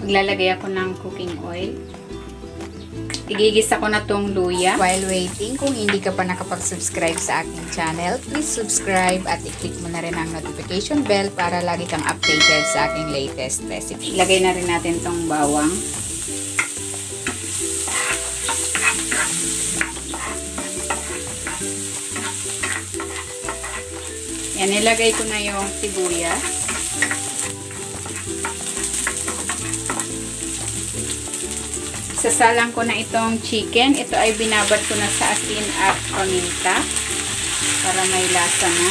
Maglalagay ako ng cooking oil. Igigisa ko na tong luya. While waiting, kung hindi ka pa nakapag-subscribe sa aking channel, please subscribe at i-click mo na rin ang notification bell para lagi kang updated sa aking latest recipe. Ilagay na rin natin tong bawang. Yan, nilagay ko na yung sibuyas. Sasalang ko na itong chicken. Ito ay binabad ko na sa asin at paminta para may lasa na.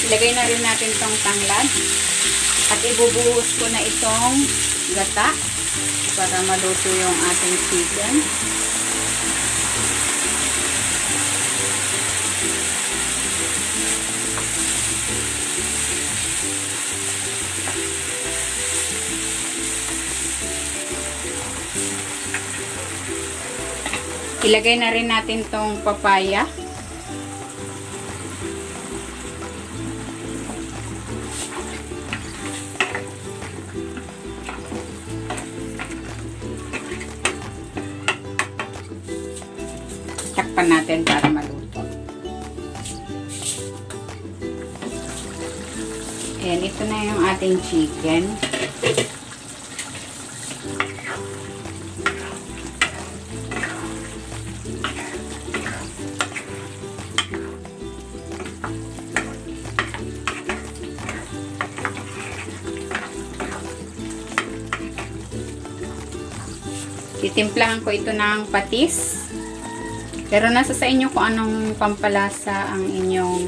Ilagay na rin natin itong tanglad at ibubuhos ko na itong gata para maluto yung ating chicken. Ilagay na rin natin tong papaya. Takpan natin para maluto. Ayan, ito na yung ating chicken. Titimplahan ko ito ng patis. Pero nasa sa inyo kung anong pampalasa ang inyong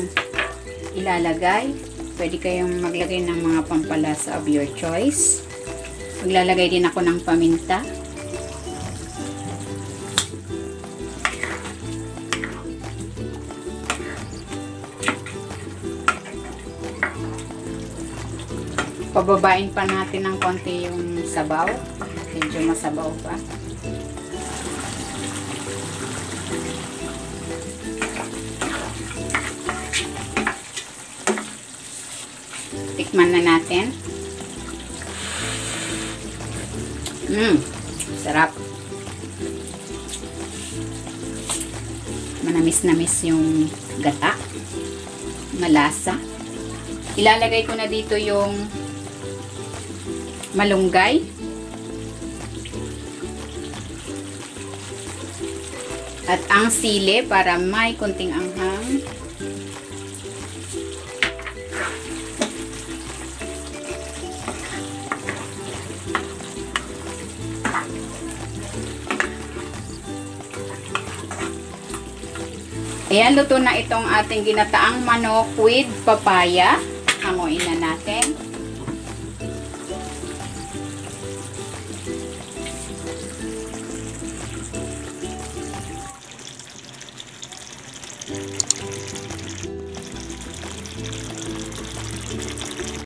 ilalagay. Pwede kayong maglagay ng mga pampalasa of your choice. Maglalagay din ako ng paminta. Pababain pa natin ng konti yung sabaw. Medyo masabaw pa. Tikman na natin. Sarap. Manamis-namis yung gata. Malasa. Ilalagay ko na dito yung malunggay. At ang sili para may konting anghang. Ayan, luto na itong ating ginataang manok with papaya. Hanguin na natin.